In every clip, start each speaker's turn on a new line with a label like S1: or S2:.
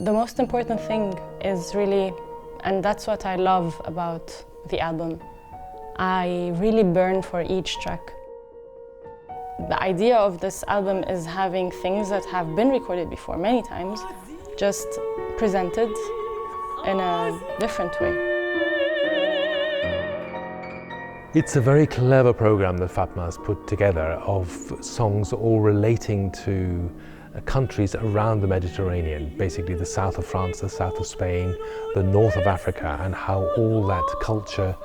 S1: The most important thing is really, and that's what I love about the album, I really burn for each track. The idea of this album is having things that have been recorded before many times, just presented in a different way.
S2: It's a very clever program that Fatma has put together of songs all relating to countries around the Mediterranean, basically the south of France, the south of Spain, the north of Africa, and how all that culture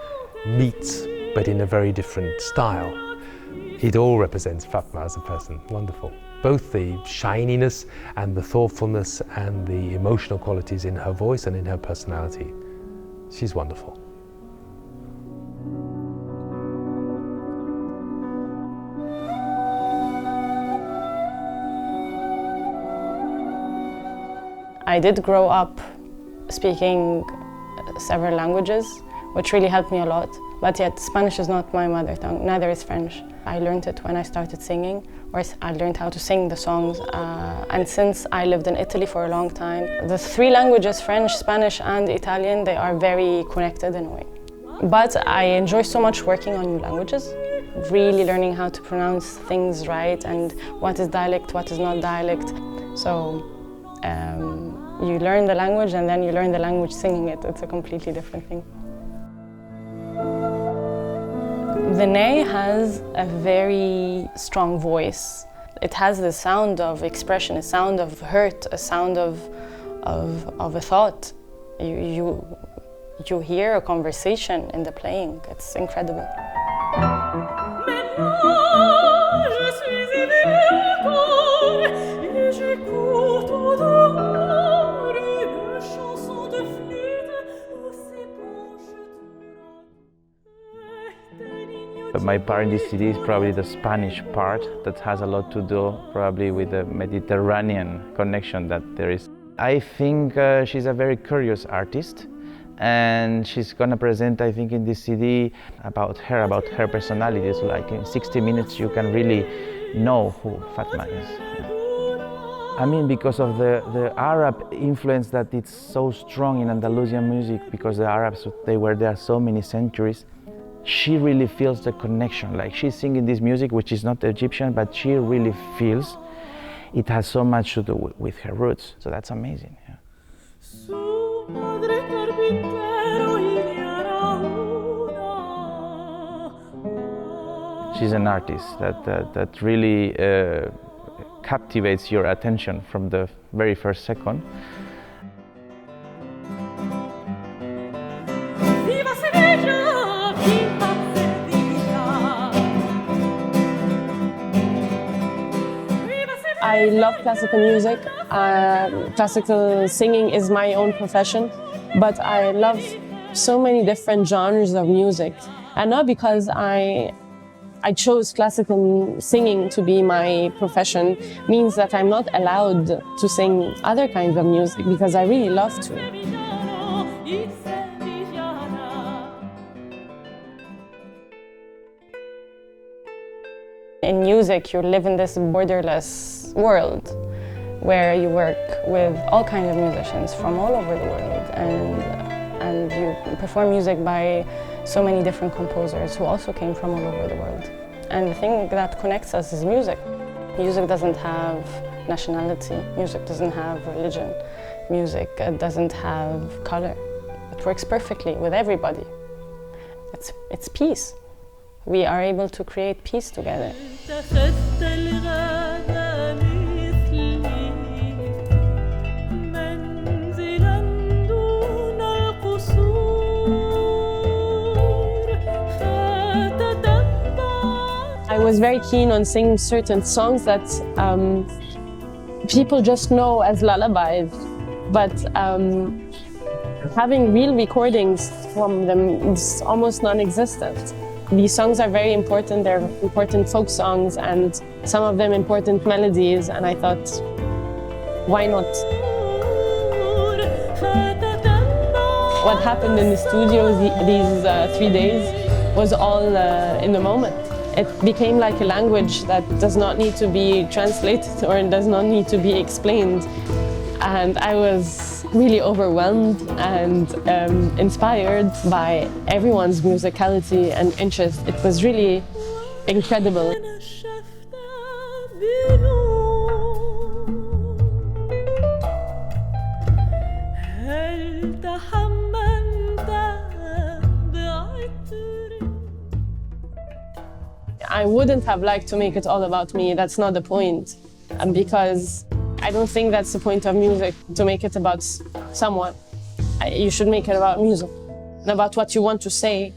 S2: meets, but in a very different style. It all represents Fatma as a person. Wonderful. Both the shininess and the thoughtfulness and the emotional qualities in her voice and in her personality. She's wonderful.
S1: I did grow up speaking several languages, which really helped me a lot. But yet, Spanish is not my mother tongue, neither is French. I learned it when I started singing, or I learned how to sing the songs. And since I lived in Italy for a long time, the three languages, French, Spanish, and Italian, they are very connected in a way. But I enjoy so much working on new languages, really learning how to pronounce things right and what is dialect, what is not dialect. So you learn the language and then you learn the language singing it. It's a completely different thing. The ney has a very strong voice. It has the sound of expression, a sound of hurt, a sound of a thought. You hear a conversation in the playing. It's incredible.
S3: My part in this CD is probably the Spanish part that has a lot to do probably with the Mediterranean connection that there is. I think she's a very curious artist, and she's gonna present, I think, in this CD about her personality. So like in 60 minutes you can really know who Fatma is. I mean, because of the Arab influence that it's so strong in Andalusian music, because the Arabs, they were there so many centuries, she really feels the connection. Like she's singing this music, which is not Egyptian, but she really feels it has so much to do with her roots. So that's amazing. Yeah. She's an artist that really captivates your attention from the very first second.
S1: I love classical music. Classical singing is my own profession, but I love so many different genres of music. And not because I chose classical singing to be my profession means that I'm not allowed to sing other kinds of music, because I really love to. In music, you live in this borderless world where you work with all kinds of musicians from all over the world, and you perform music by so many different composers who also came from all over the world. And the thing that connects us is music. Music doesn't have nationality, music doesn't have religion, music doesn't have color. It works perfectly with everybody. It's peace. We are able to create peace together. I was very keen on singing certain songs that people just know as lullabies, but having real recordings from them is almost non-existent. These songs are very important. They're important folk songs, and some of them important melodies, and I thought, why not? What happened in the studio these 3 days was all in the moment. It became like a language that does not need to be translated or does not need to be explained. And I was
S4: really overwhelmed and inspired by everyone's musicality and interest. It was really incredible. I wouldn't have liked to make it all about me. That's not the point. Because I don't think that's the point of music, to make it about someone. You should make it about music and about what you want to say.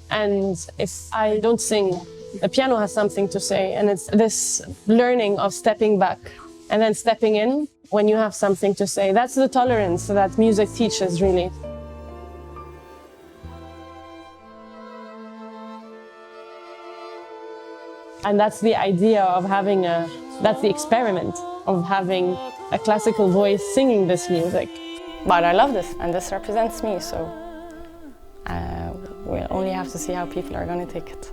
S4: And if I don't sing, the piano has something to say. And it's this learning of stepping back and then stepping in when you have something to say. That's the tolerance that music teaches, really. And that's the idea of having that's the experiment of having a classical voice singing this music.
S1: But I love this, and this represents me, so we'll only have to see how people are going to take it.